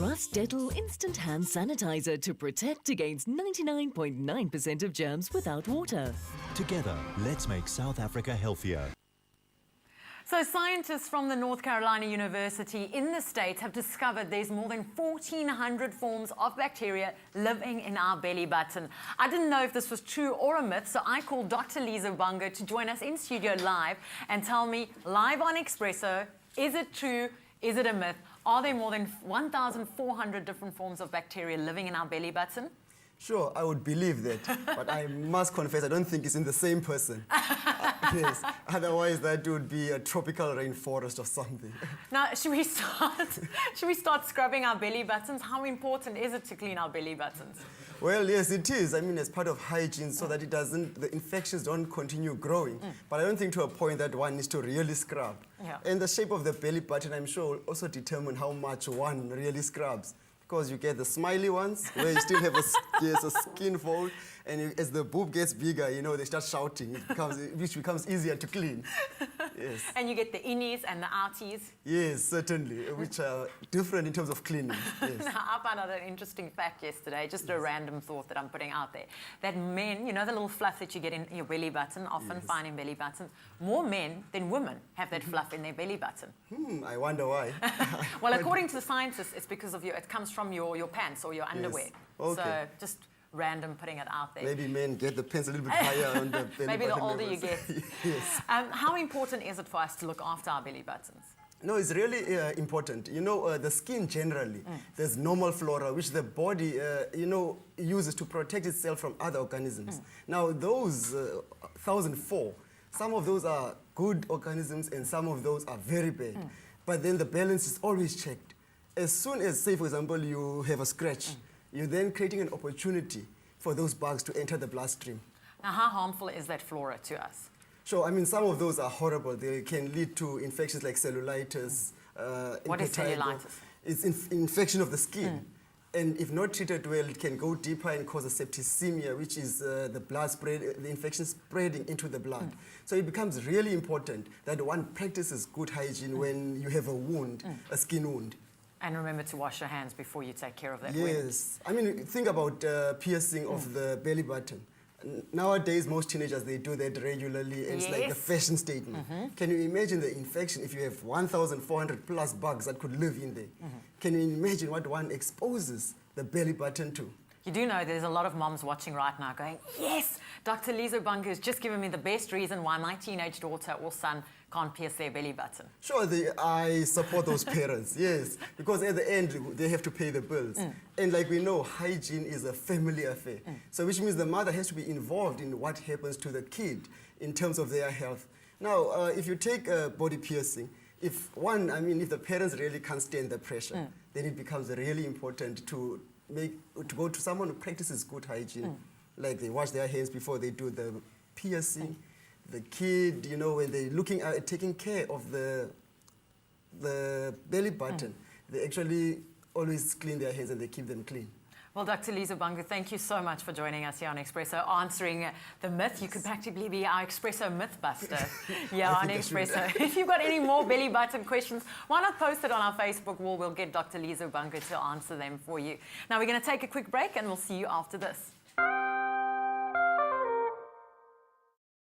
Trust Dettol Instant Hand Sanitizer to protect against 99.9% of germs without water. Together, let's make South Africa healthier. So scientists from the North Carolina University in the States have discovered there's more than 1,400 forms of bacteria living in our belly button. I didn't know if this was true or a myth, so I called Dr. Lisa Bunga to join us in studio live and tell me, live on Expresso, is it true? Is it a myth? Are there more than 1,400 different forms of bacteria living in our belly button? Sure, I would believe that, but I must confess, I don't think it's in the same person. Yes, otherwise that would be a tropical rainforest or something. Now, should we start scrubbing our belly buttons? How important is it to clean our belly buttons? Well, yes, it is. I mean, as part of hygiene, so that the infections don't continue growing. But I don't think to a point that one needs to really scrub. Yeah. And the shape of the belly button, I'm sure, will also determine how much one really scrubs. Because you get the smiley ones, where you still have a skin fold, and as the boob gets bigger, you know, they start shouting, which becomes easier to clean. Yes. And you get the innies and the outies. Yes, certainly, which are different in terms of cleaning. Yes. Now, I found out an interesting fact yesterday, just a random thought that I'm putting out there, that men, you know the little fluff that you get in your belly button, often find in belly buttons, more men than women have that fluff in their belly button. I wonder why. Well, according to the scientists, it's because of it comes from your pants or your underwear. Yes. Okay. So just random putting it out there. Maybe men get the pants a little bit higher on the belly Maybe the button older levels. you get. Yes. How important is it for us to look after our belly buttons? No, it's really important. You know, the skin generally, there's normal flora, which the body, uses to protect itself from other organisms. Now, those 1,004, some of those are good organisms and some of those are very bad. But then the balance is always checked. As soon as, say, for example, you have a scratch, you're then creating an opportunity for those bugs to enter the bloodstream. Now, how harmful is that flora to us? Sure, I mean, some of those are horrible. They can lead to infections like cellulitis. What is cellulitis? It's infection of the skin. And if not treated well, it can go deeper and cause a septicemia, which is the infection spreading into the blood. So it becomes really important that one practices good hygiene when you have a wound, a skin wound. And remember to wash your hands before you take care of that wound. Yes. I mean, think about piercing of the belly button. Nowadays, most teenagers, they do that regularly, and it's like a fashion statement. Can you imagine the infection if you have 1,400 plus bugs that could live in there? Can you imagine what one exposes the belly button to? You do know there's a lot of moms watching right now going, yes, Dr. Lisa Bunga has just given me the best reason why my teenage daughter or son can't pierce their belly button. Sure, I support those parents, yes, because at the end, they have to pay the bills. And like we know, hygiene is a family affair. So which means the mother has to be involved in what happens to the kid in terms of their health. Now, if you take body piercing, if the parents really can't stand the pressure, then it becomes really important to go to someone who practices good hygiene. Like they wash their hands before they do the piercing. The kid, you know, when they're looking at taking care of the belly button, they actually always clean their hands and they keep them clean. Well, Dr. Lisa Bunga, thank you so much for joining us here on Expresso, answering the myth. You could practically be our Expresso Mythbuster here on Expresso. If you've got any more belly button questions, why not post it on our Facebook wall? We'll get Dr. Lisa Bunga to answer them for you. Now, we're going to take a quick break and we'll see you after this.